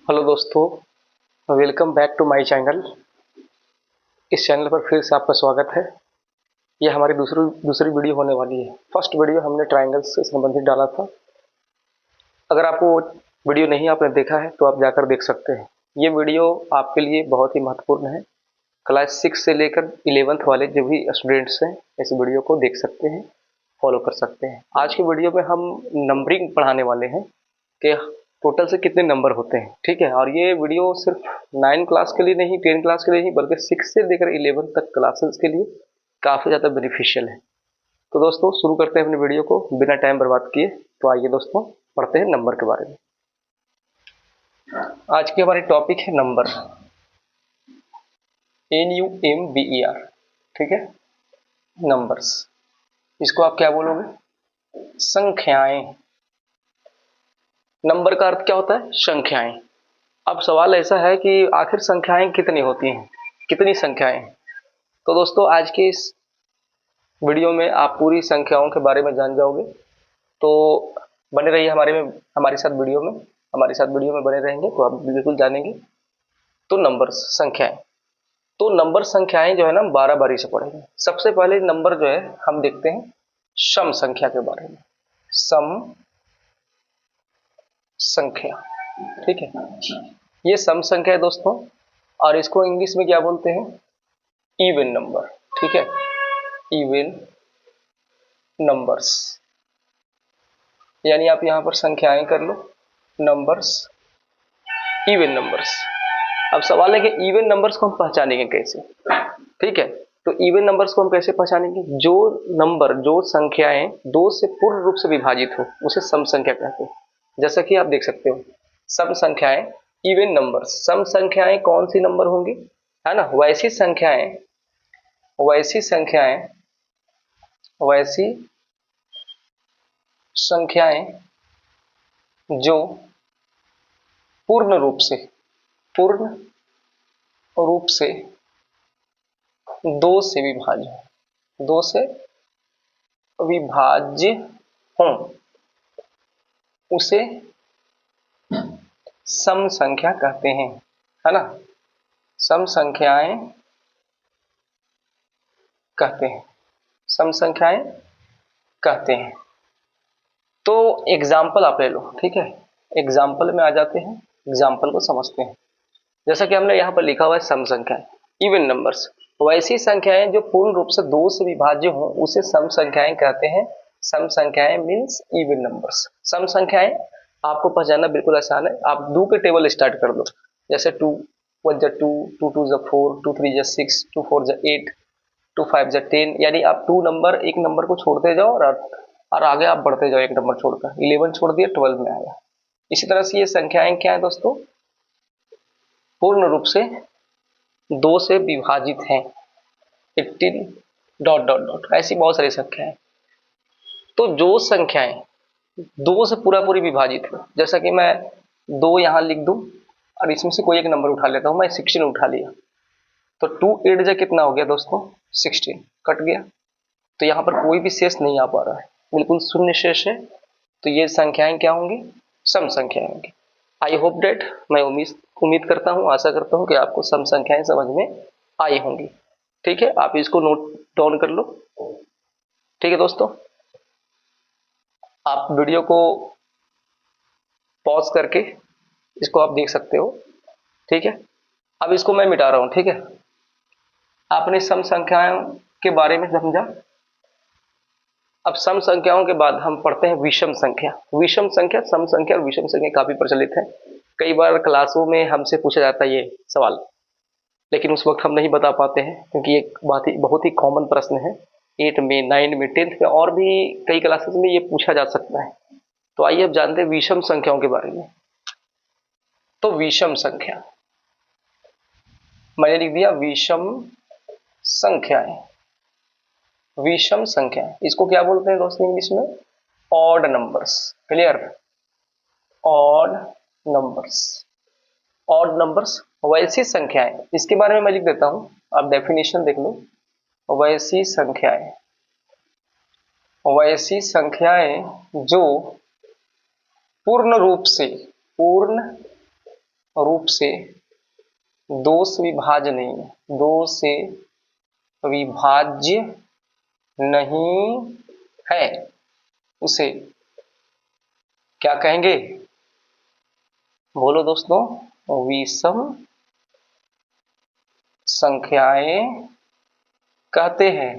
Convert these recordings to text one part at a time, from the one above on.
Hello दोस्तों, welcome back to my channel. इस चैनल पर फिर से आपका स्वागत है। ये हमारी दूसरी वीडियो होने वाली है। फर्स्ट वीडियो हमने ट्रायंगल्स से संबंधित डाला था। अगर आपको वीडियो नहीं आपने देखा है तो आप जाकर देख सकते हैं। ये वीडियो आपके लिए बहुत ही महत्वपूर्ण है। क्लास 6 से लेकर 11th वाले जो भी स्टूडेंट्स हैं इस वीडियो को देख सकते हैं, फॉलो कर सकते हैं। आज की वीडियो में हम नंबरिंग पढ़ाने वाले हैं कि टोटल से कितने नंबर होते हैं। ठीक है, और ये वीडियो सिर्फ 9 क्लास के लिए नहीं, 10 क्लास के लिए नहीं, बल्कि 6 से लेकर 11 तक क्लासेस के लिए काफ़ी ज़्यादा बेनिफिशियल है। तो दोस्तों शुरू करते हैं अपनी वीडियो को बिना टाइम बर्बाद किए। तो आइए दोस्तों पढ़ते हैं नंबर के बारे में। आज की हमारी टॉपिक है नंबर, NUMBER। ठीक है, नंबर्स, इसको आप क्या बोलोगे? संख्याएं। नंबर का अर्थ क्या होता है? संख्याएं। अब सवाल ऐसा है कि आखिर संख्याएं कितनी होती हैं, कितनी संख्याएं? तो दोस्तों आज के इस वीडियो में आप पूरी संख्याओं के बारे में जान जाओगे। तो बने रहिए हमारे साथ वीडियो में बने रहेंगे तो आप बिल्कुल जानेंगे। तो नंबर्स, संख्याएं। तो नंबर संख्याएं जो है ना 12 बारी से पढ़ेंगे। सबसे पहले नंबर जो है हम देखते हैं सम संख्या के बारे में। सम संख्या, ठीक है, ये सम संख्या है दोस्तों, और इसको इंग्लिश में क्या बोलते हैं? Even number. ठीक है, इवन नंबर्स, यानी आप यहां पर संख्याएं कर लो, नंबर्स, इवन नंबर्स। अब सवाल है कि इवन नंबर्स को हम पहचानेंगे कैसे? ठीक है, तो इवन नंबर्स को हम कैसे पहचानेंगे? जो नंबर, जो संख्याएं दो से पूर्ण रूप से विभाजित हो उसे सम संख्या कहते हैं। जैसा कि आप देख सकते हो, सम संख्याएं, इवन नंबर्स। सम संख्याएं कौन सी नंबर होंगी, है ना? वैसी संख्याएं वैसी संख्याएं जो पूर्ण रूप से दो से विभाज्य हों उसे सम संख्या कहते हैं, है ना? सम संख्याएं कहते हैं, सम संख्याएं कहते हैं। तो एग्जाम्पल आप ले लो, ठीक है, एग्जाम्पल में आ जाते हैं, एग्जाम्पल को समझते हैं। जैसा कि हमने यहाँ पर लिखा हुआ है सम संख्याएं, इवन नंबर्स। वैसी संख्याएं जो पूर्ण रूप से दो से विभाज्य हो उसे सम संख्याएं कहते हैं। सम संख्याएं मीन्स इवन नंबर्स। सम संख्याएं आपको पहचानना बिल्कुल आसान है। आप दो के टेबल स्टार्ट कर दो, जैसे 2 1 जा 2, 2 2 जा 4, 2 3 जा 6, 2 4 जा 8, 2 5 जा 10। यानी आप एक नंबर को छोड़ते जाओ और आगे आप बढ़ते जाओ, एक नंबर छोड़कर 11 छोड़ दिया, 12 में आया। इसी तरह से ये संख्याएं क्या है दोस्तों? पूर्ण रूप से दो से विभाजित हैं। 18 डॉट डॉट डॉट, ऐसी बहुत सारी संख्याएं। तो जो संख्याएं दो से पूरा पूरी विभाजित हो, जैसा कि मैं दो यहां लिख दूं और इसमें से कोई एक नंबर उठा लेता हूं, मैं 16 उठा लिया, तो 2 8 जा कितना हो गया दोस्तों? 16 कट गया। तो यहां पर कोई भी शेष नहीं आ पा रहा है, बिल्कुल शून्य शेष है। तो ये संख्याएं क्या होंगी? सम संख्याएं होंगी। आई होप डेट, मैं उम्मीद करता हूं, आशा करता हूं कि आपको सम संख्याएं समझ में आई होंगी। ठीक है, आप इसको नोट डाउन कर लो। ठीक है दोस्तों, आप वीडियो को पॉज करके इसको आप देख सकते हो। ठीक है, अब इसको मैं मिटा रहा हूं। ठीक है, आपने सम संख्याओं के बारे में समझा। अब सम संख्याओं के बाद हम पढ़ते हैं विषम संख्या। विषम संख्या, सम संख्या और विषम संख्या काफी प्रचलित है। कई बार क्लासों में हमसे पूछा जाता है ये सवाल, लेकिन उस वक्त हम नहीं बता पाते हैं क्योंकि एक बहुत ही कॉमन प्रश्न है। 8 में, 9 में, 10th में और भी कई क्लासेस में ये पूछा जा सकता है। तो आइए अब जानते हैं विषम संख्याओं के बारे में। तो विषम संख्या, मैंने लिख दिया विषम संख्याएं। विषम संख्या, इसको क्या बोलते हैं दोस्तों इंग्लिश में? Odd numbers. Clear? Odd numbers. Odd numbers वैसी संख्याएं, इसके बारे में मैं लिख देता हूं, आप डेफिनेशन देख लो। वैसी संख्याएं जो पूर्ण रूप से रूप से दो से विभाज्य नहीं है, दो से विभाज्य नहीं है, उसे क्या कहेंगे? बोलो दोस्तों, विषम संख्याएं कहते हैं।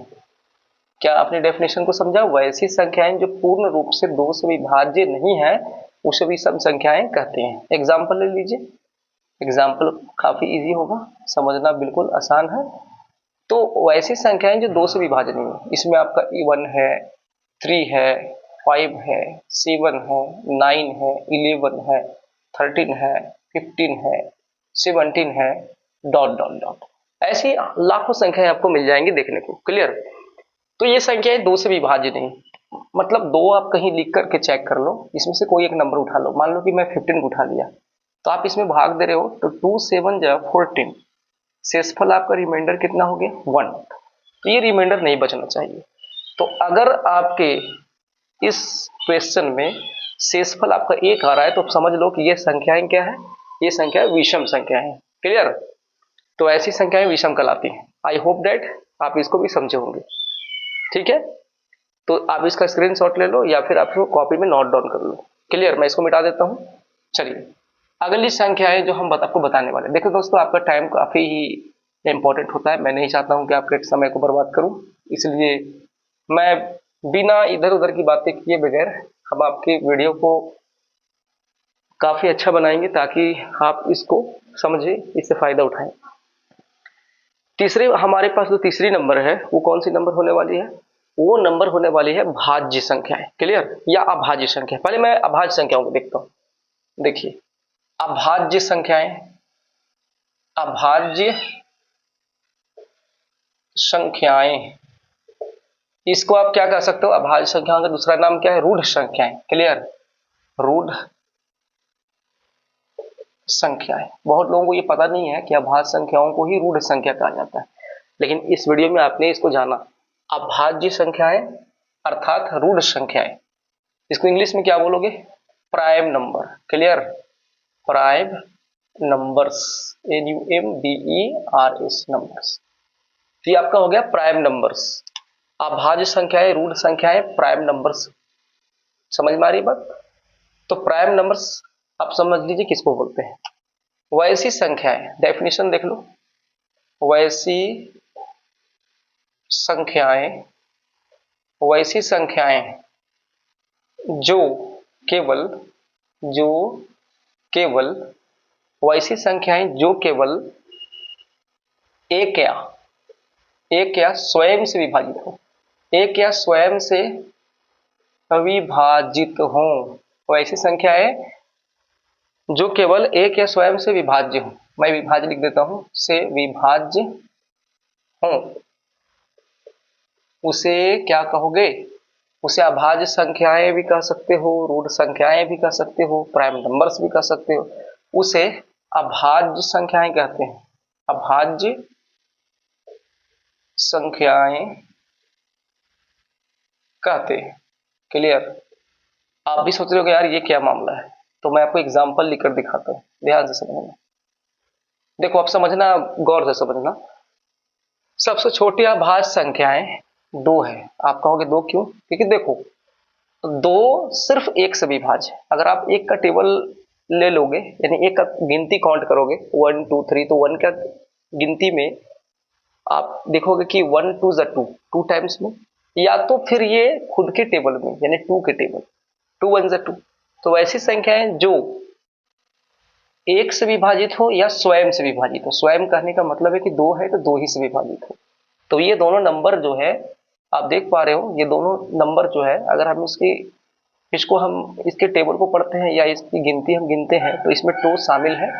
क्या आपने डेफिनेशन को समझा? वैसी संख्याएं जो पूर्ण रूप से दो से विभाज्य नहीं है उसे विषम संख्याएं कहते हैं। एग्जाम्पल ले लीजिए, एग्जाम्पल काफी इजी होगा, समझना बिल्कुल आसान है। तो वैसी संख्याएं जो दो से विभाज्य नहीं है, इसमें आपका 1 है, 3 है, 5 है, 7 है, 9 है, 11 है, 13 है, 15 है, 17 है, डॉट डॉट डॉट, ऐसी लाखों संख्याएं आपको मिल जाएंगी देखने को। क्लियर? तो ये संख्याएं दो से विभाज्य नहीं, मतलब दो आप कहीं लिख करके चेक कर लो, इसमें से कोई एक नंबर उठा लो। मान लो कि मैं 15 उठा लिया, तो आप इसमें भाग दे रहे हो तो 2 7 जा 14, शेषफल आपका रिमाइंडर कितना हो गया? 1। तो ये रिमाइंडर नहीं बचना चाहिए। तो अगर आपके इस क्वेश्चन में शेषफल आपका 1 आ रहा है तो समझ लो कि ये संख्याएं क्या है? ये संख्या विषम संख्या है। क्लियर? तो ऐसी संख्याएं विषम कहलाती हैं। आई होप दैट आप इसको भी समझे होंगे। ठीक है, तो आप इसका स्क्रीनशॉट ले लो या फिर आप इसको कॉपी में नोट डाउन कर लो। क्लियर? मैं इसको मिटा देता हूं। चलिए, अगली संख्या है जो हम आपको बताने वाले। देखो दोस्तों, आपका टाइम काफी ही इंपॉर्टेंट होता है, मैं नहीं चाहता हूं कि आपके समय को बर्बाद करूं, इसलिए मैं बिना इधर उधर की बातें किए बगैर हम आपकी वीडियो को काफी अच्छा बनाएंगे ताकि आप इसको समझे, इससे फायदा उठाएं। तीसरे हमारे पास जो तीसरी नंबर है वो कौन सी नंबर होने वाली है? वो नंबर होने वाली है भाज्य संख्याएं। क्लियर? या अभाज्य संख्या। पहले मैं अभाज्य संख्याओं को देखता हूं। देखिए, अभाज्य संख्याएं, अभाज्य संख्याएं, इसको आप क्या कह सकते हो? अभाज्य संख्याओं का दूसरा नाम क्या है? रूढ़ संख्याएं। क्लियर? रूढ़ संख्याएं। बहुत लोगों को ये पता नहीं है कि अभाज्य संख्याओं को ही रूढ़ संख्या कहा जाता है, लेकिन इस वीडियो में आपने इसको जाना। अभाज्य संख्याएं अर्थात रूढ़ संख्याएं, इसको इंग्लिश में क्या बोलोगे? Prime number. Clear? Prime numbers, NUMBERS numbers. तो ये आपका हो गया प्राइम नंबर्स। अभाज्य संख्याएं, रूढ़ संख्याएं, प्राइम नंबर्स। समझ में आ रही बात? तो प्राइम नंबर्स आप समझ लीजिए किसको बोलते हैं। वैसी संख्याएं, डेफिनेशन देख लो, वैसी संख्याएं, वैसी संख्याएं जो केवल, जो केवल, वैसी संख्याएं जो केवल एक या स्वयं से विभाजित हो, एक या स्वयं से विभाजित हो, वैसी संख्याएं जो केवल एक या स्वयं से विभाज्य हो। मैं विभाज्य लिख देता हूं, से विभाज्य हो, उसे क्या कहोगे? उसे अभाज्य संख्याएं भी कह सकते हो, रूढ़ संख्याएं भी कह सकते हो, प्राइम नंबर्स भी कह सकते हो। उसे अभाज्य संख्याएं कहते हैं, अभाज्य संख्याएं कहते हैं। क्लियर? आप भी सोच रहे हो यार ये क्या मामला है, तो मैं आपको एग्जांपल लिखकर दिखाता हूं, ध्यान से समझना। देखो, आप समझना, गौर से समझना। सबसे छोटी अभाज्य संख्याएं दो है। आप कहोगे दो क्यों? क्योंकि देखो, दो सिर्फ एक से विभाज्य है। अगर आप एक का टेबल ले लोगे, यानी एक का गिनती काउंट करोगे 1 2 3, तो 1 का गिनती में आप देखोगे कि 1 2 ज़ा 2, 2 टाइम्स में, या तो फिर ये खुद के टेबल में, यानी 2 के टेबल, 2 1 ज़ा 2। तो ऐसी संख्याएं जो एक से विभाजित हो या स्वयं से विभाजित हो। स्वयं कहने का मतलब है कि दो है तो दो ही से विभाजित हो। तो ये दोनों नंबर जो है, आप देख पा रहे हो, ये दोनों नंबर जो है, अगर हम इसको हम इसके टेबल को पढ़ते हैं या इसकी गिनती हम गिनते हैं तो इसमें 2 शामिल है,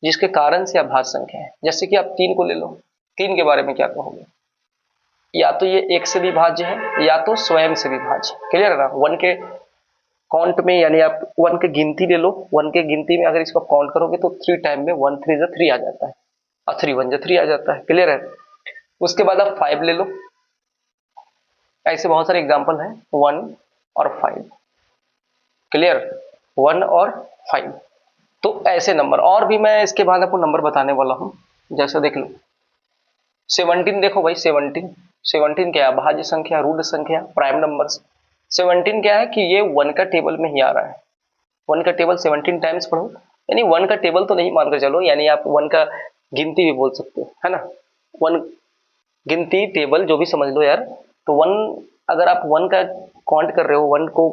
जिसके कारण से अभाज्य संख्या है। जैसे कि आप 3 को ले लो, 3 के बारे में क्या कहोगे? या तो ये एक से विभाज्य है या तो स्वयं से विभाज्य। क्लियर है ना? 1 के काउंट में, यानी आप 1 के गिनती ले लो, 1 के गिनती में अगर इसको काउंट करोगे तो 3 टाइम में 1 3 ज़ा 3 आ जाता है और 3 1 ज़ा 3 आ जाता है। क्लियर है? उसके बाद आप 5 ले लो, ऐसे बहुत सारे एग्जांपल हैं, 1 और 5। क्लियर? 1 और 5। तो ऐसे नंबर और भी मैं इसके बाद आपको नंबर बताने वाला हूँ। जैसे देख लो 17, देखो भाई 17 क्या है, भाज्य संख्या, रूट संख्या, प्राइम नंबर्स। 17 क्या है कि ये 1 का टेबल में ही आ रहा है। 1 का टेबल 17 टाइम्स पढ़ो, यानी 1 का टेबल तो नहीं मानकर चलो, यानी आप 1 का गिनती भी बोल सकते हो, है ना। 1 गिनती टेबल जो भी समझ लो यार। तो 1, अगर आप 1 का काउंट कर रहे हो, 1 को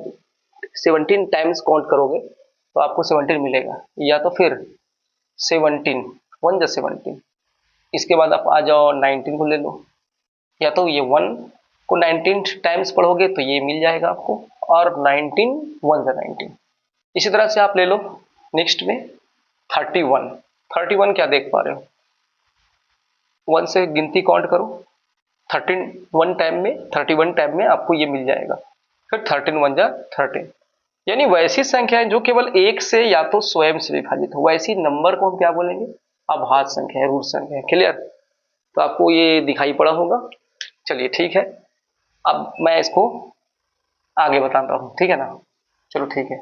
17 टाइम्स काउंट करोगे तो आपको 17 मिलेगा, या तो फिर 17 1 जा 17। इसके बाद आप आ जाओ 19 को ले लो, या तो ये 1 को 19 टाइम्स पढ़ोगे तो ये मिल जाएगा आपको, और 19 1 जा 19। इसी तरह से आप ले लो नेक्स्ट में 31। 31 क्या देख पा रहे हो, 1 से गिनती काउंट करो, 31 टाइम में 31 टाइम में आपको ये मिल जाएगा। फिर 13 1 जा 13। यानी वैसी संख्याएं जो केवल एक से या तो स्वयं से विभाजित हो, वैसी नंबर को हम क्या बोलेंगे, अभाज्य संख्या है, रूट संख्या है। क्लियर, तो आपको ये दिखाई पड़ा होगा। चलिए ठीक है, अब मैं इसको आगे बताता हूँ, ठीक है ना। चलो ठीक है,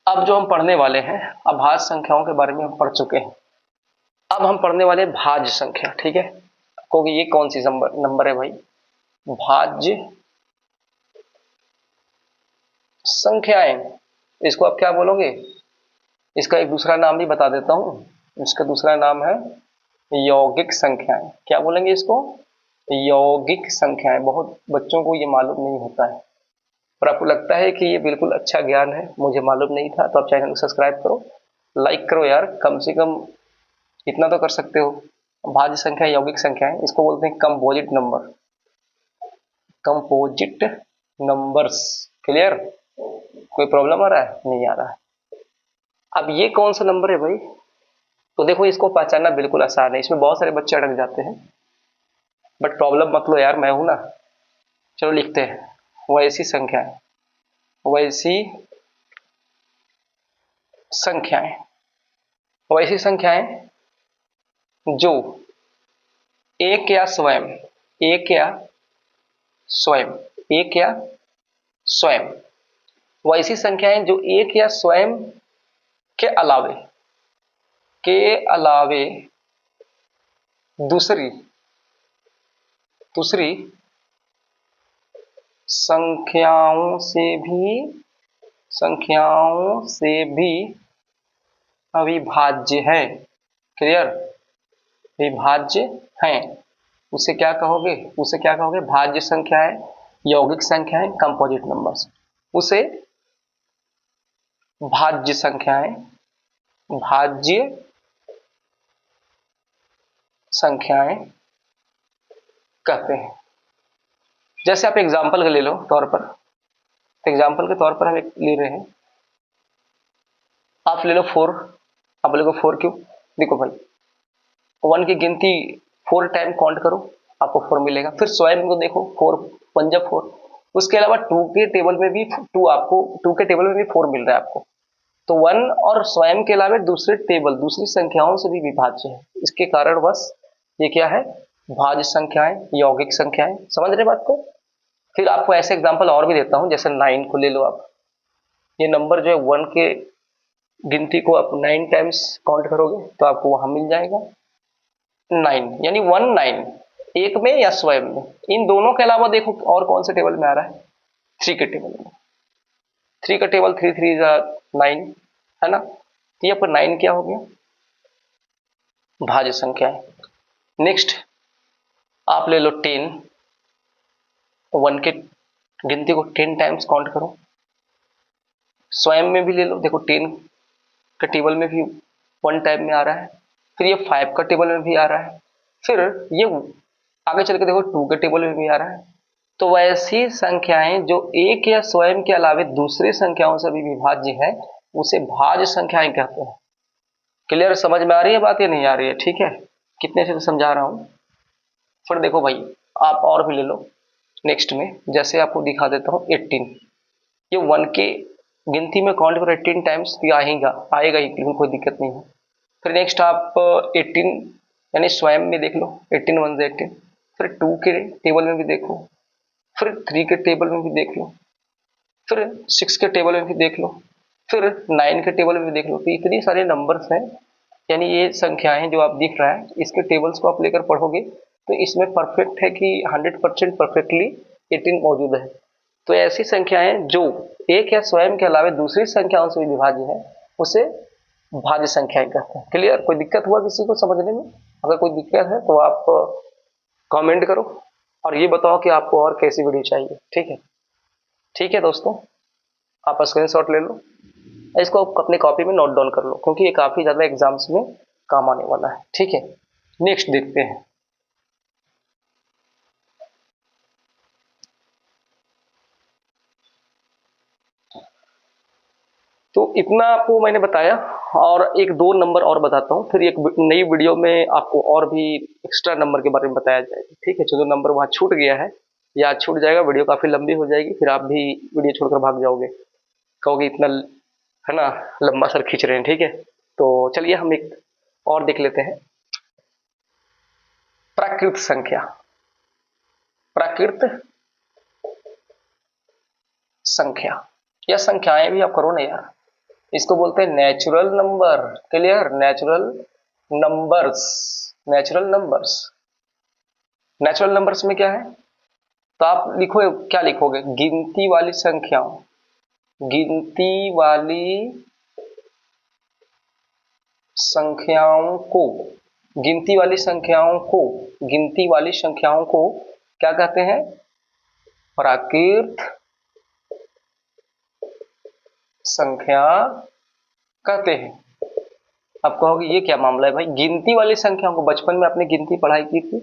अब जो हम पढ़ने वाले हैं, अभाज्य संख्याओं के बारे में हम पढ़ चुके हैं। अब हम पढ़ने वाले हैं भाज्य संख्या, ठीक है। क्योंकि ये कौन सी नंबर है भाई, भाज्य संख्याएं। इसको आप क्या बोलोगे, इसका एक दूसरा नाम भी बता देता हूं, इसका दूसरा नाम है यौगिक संख्याएं। क्या बोलेंगे इसको, यौगिक संख्याएं। बहुत बच्चों को ये मालूम नहीं होता है, पर आपको लगता है कि ये बिल्कुल अच्छा ज्ञान है, मुझे मालूम नहीं था, तो आप चैनल को सब्सक्राइब करो, लाइक करो यार, कम से कम इतना तो कर सकते हो। भाज्य संख्या यौगिक संख्या है, इसको बोलते हैं composite number, composite numbers. Clear, कोई प्रॉब्लम आ रहा है, नहीं आ रहा है। अब ये कौन सा नंबर है भाई, तो देखो इसको पहचानना बिल्कुल आसान है, इसमें बहुत सारे बच्चे अटक जाते हैं, बट प्रॉब्लम मत लो यार, मैं हूं ना। चलो लिखते हैं, वैसी संख्याएं, वैसी संख्याएं, वैसी संख्याएं जो एक या स्वयं, एक या स्वयं, एक या स्वयं, वैसी संख्याएं जो एक या स्वयं के अलावे, के अलावे दूसरी दूसरी संख्याओं से भी, संख्याओं से भी अविभाज्य है। क्लियर, विभाज्य हैं, उसे क्या कहोगे, उसे क्या कहोगे, भाज्य संख्याएं, यौगिक संख्याएं, कंपोजिट नंबर्स, उसे भाज्य संख्याएं, भाज्य संख्याएं कहते हैं। जैसे आप एग्जाम्पल के ले लो तौर पर, एग्जाम्पल के तौर पर हम एक ले रहे हैं, आप ले लो 4, आप बोलोगे 4 क्यों, देखो भाई 1 की गिनती 4 टाइम काउंट करो, आपको 4 मिलेगा। फिर स्वयं को देखो, 4 1 जा 4, उसके अलावा 2 के टेबल में भी 2, आपको 2 के टेबल में भी 4 मिल रहा है आपको। तो 1 और स्वयं के अलावा दूसरे टेबल, दूसरी संख्याओं से भी विभाज्य है, इसके कारण बस ये क्या है, भाज्य संख्याएं, यौगिक संख्याएं। समझ रहे बात को। फिर आपको ऐसे एग्जांपल और भी देता हूं, जैसे 9 को ले लो आप, ये नंबर जो है 1 के गिनती को आप 9 टाइम्स काउंट करोगे तो आपको वहां मिल जाएगा 9, यानी 19, एक में या स्वयं में। इन दोनों के अलावा देखो और कौन से टेबल में आ रहा है, 3 के टेबल में, 3 का टेबल 3 3 9, है ना। तो ये पर 9 क्या हो गया, भाज्य संख्या है। नेक्स्ट आप ले लो 10, 1 के गिनती को 10 टाइम्स काउंट करो, स्वयं में भी ले लो, देखो 10 का टेबल में भी 1 टाइम में आ रहा है, फिर ये 5 का टेबल में भी आ रहा है, फिर ये आगे चल के देखो 2 के टेबल में भी आ रहा है। तो वैसी संख्याएं जो एक या स्वयं के अलावे दूसरी संख्याओं से भी विभाज्य है, उसे भाज्य संख्याएं कहते हैं। क्लियर, समझ में आ रही है बात या नहीं आ रही है, ठीक है, कितने से समझा रहा हूं। फिर देखो भाई आप और भी ले लो नेक्स्ट में, जैसे आपको दिखा देता हूँ 18, ये 1 के गिनती में काउंट करो 18 टाइम्स, तो आएगा आएगा ही, लेकिन कोई दिक्कत नहीं है। फिर नेक्स्ट आप 18 यानी स्वयं में देख लो, 18 1 से 18, फिर 2 के टेबल में भी देखो, फिर 3 के टेबल में भी देख लो, फिर 6 के टेबल में भी देख लो, फिर 9 के टेबल में भी देख लो। तो इतनी सारे नंबर्स हैं, यानी ये संख्याएं जो आप दिख रहा है, इसके टेबल्स को आप लेकर पढ़ोगे तो इसमें परफेक्ट है कि 100% परफेक्टली 18 मौजूद है। तो ऐसी संख्याएं जो एक या स्वयं के अलावा दूसरी संख्याओं से भी विभाज्य है, उसे भाज्य संख्याएं कहते हैं। क्लियर? कोई दिक्कत हुआ किसी को समझने में? अगर कोई दिक्कत है तो आप कमेंट करो और ये बताओ कि आपको और कैसी वीडियो चाहिए। ठीक है? ठीक है दोस्तों, आप स्क्रीनशॉट ले लो, इसको अपने कॉपी में नोट डाउन कर लो, क्योंकि ये काफी ज्यादा एग्जाम्स में काम आने वाला है। ठीक है, नेक्स्ट देखते हैं। तो इतना आपको मैंने बताया, और एक दो नंबर और बताता हूँ, फिर एक नई वीडियो में आपको और भी एक्स्ट्रा नंबर के बारे में बताया जाएगा। ठीक है? जो नंबर वहाँ छूट गया है या छूट जाएगा, वीडियो काफी लंबी हो जाएगी, फिर आप भी वीडियो छोड़कर भाग जाओगे, कहोगे इतना है ना लंबा सर खींच रहे हैं। ठीक है, तो चलिए हम एक और देख लेते हैं। प्राकृत संख्या। प्राकृत संख्या या संख्याएं भी आप करो ना यार, इसको बोलते हैं natural number. Clear? Natural numbers. Natural numbers. Natural numbers में क्या है, तो आप लिखो, क्या लिखोगे? गिनती वाली संख्याओं, गिनती वाली संख्याओं को, गिनती वाली संख्याओं को, गिनती वाली संख्याओं को क्या कहते हैं? प्राकृत संख्या कहते हैं। आप कहोगे ये क्या मामला है भाई, गिनती वाली संख्याओं को? बचपन में आपने गिनती पढ़ाई की थी,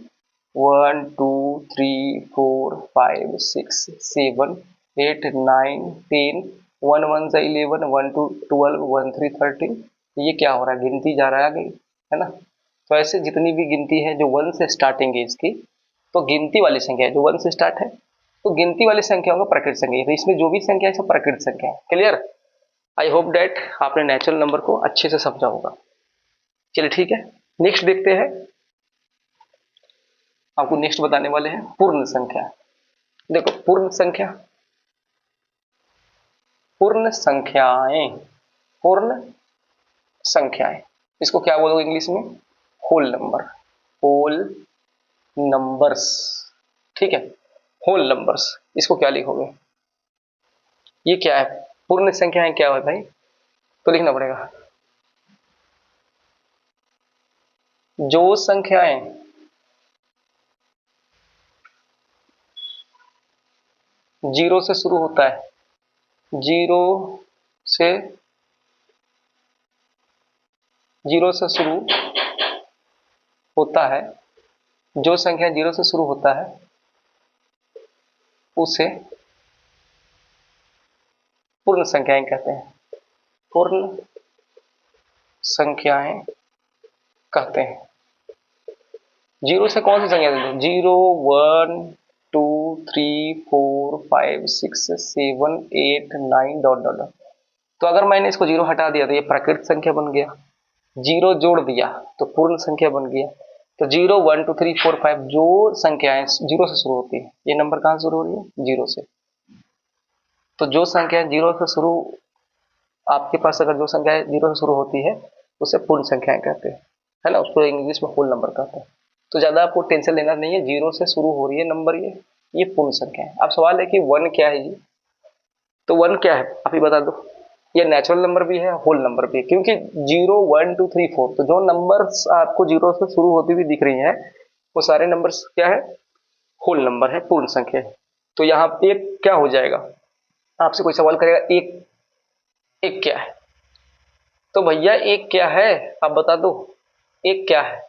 1 2 3 4 5 6 7 8 9 10, 1 1 से 11, 1 2 12, 1 3 13। ये क्या हो रहा है? गिनती जा रहा है आगे, है ना? तो ऐसे जितनी भी गिनती है जो 1 से स्टार्टिंग है इसकी, तो गिनती वाली संख्या है जो 1 से स्टार्ट है, तो गिनती वाली संख्याओं का प्राकृत संख्या है। तो इसमें जो भी संख्या है सब प्राकृत संख्या है। क्लियर? आई होप डैट आपने नेचुरल नंबर को अच्छे से समझा होगा। चलिए ठीक है, नेक्स्ट देखते हैं। आपको नेक्स्ट बताने वाले हैं पूर्ण संख्या। देखो, पूर्ण संख्या, पूर्ण संख्याएं, पूर्ण संख्याएं, इसको क्या बोलोगे इंग्लिश में? Whole number, whole numbers. ठीक है, होल नंबर्स। इसको क्या लिखोगे? ये क्या है? पूर्ण संख्याएं क्या है भाई? तो लिखना पड़ेगा, जो संख्याएं जीरो से शुरू होता है, जीरो से, जीरो से शुरू होता है, जो संख्या जीरो से शुरू होता है उसे पूर्ण संख्याएं कहते हैं। पूर्ण संख्याएं कहते हैं। जीरो से कौन सी संख्या देते हैं? 0 1 2 3 4 5 6 7 8 9 डॉट डॉट डॉट। तो अगर मैंने इसको जीरो हटा दिया तो ये प्राकृत संख्या बन गया, जीरो जोड़ दिया तो पूर्ण संख्या बन गया। तो 0 1 2 3 4 5 जो संख्याएं जीरो से शुरू होती है, ये नंबर कहां से शुरू हो रही है? जीरो से। तो जो संख्याएं जीरो से शुरू, आपके पास अगर जो संख्या जीरो से शुरू होती है उसे पूर्ण संख्याएं कहते हैं, है ना? उसको इंग्लिश में होल नंबर कहते हैं। तो ज्यादा आपको टेंशन लेना नहीं है, जीरो से शुरू हो रही है नंबर, ये पूर्ण संख्या है। अब सवाल है कि वन क्या है जी? तो वन क्या है आप ही बता दो। ये नेचुरल नंबर भी है, होल नंबर भी है, क्योंकि 0 1 2 3 4, तो जो नंबर्स आपको जीरो से शुरू होती हुई दिख रही हैं वो सारे नंबर्स क्या है? होल नंबर है, पूर्ण संख्या है। तो यहाँ एक क्या हो जाएगा? आपसे कोई सवाल करेगा एक, एक क्या है? तो भैया एक क्या है आप बता दो। एक क्या है?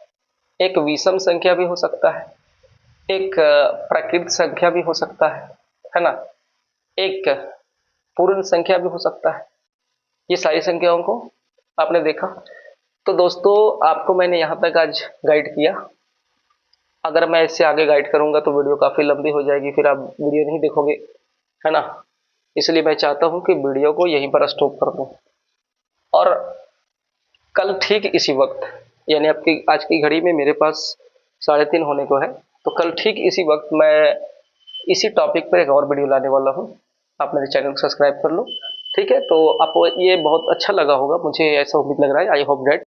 एक विषम संख्या भी हो सकता है, एक प्राकृत संख्या भी हो सकता है ना? एक पूर्ण संख्या भी हो सकता है। ये सारी संख्याओं को आपने देखा। तो दोस्तों, आपको मैंने यहाँ तक आज गाइड किया। अगर मैं इससे आगे गाइड करूंगा तो वीडियो काफी लंबी हो जाएगी, फिर आप वीडियो नहीं देखोगे, है ना? इसलिए मैं चाहता हूँ कि वीडियो को यहीं पर स्टॉप कर दूं, और कल ठीक इसी वक्त, यानी आपकी आज की घड़ी में मेरे पास 3:30 होने को है, तो कल ठीक इसी वक्त मैं इसी टॉपिक पर एक और वीडियो लाने वाला हूँ। आप मेरे चैनल को सब्सक्राइब कर लो। ठीक है, तो आपको ये बहुत अच्छा लगा होगा, मुझे ऐसा उम्मीद लग रहा है। I hope that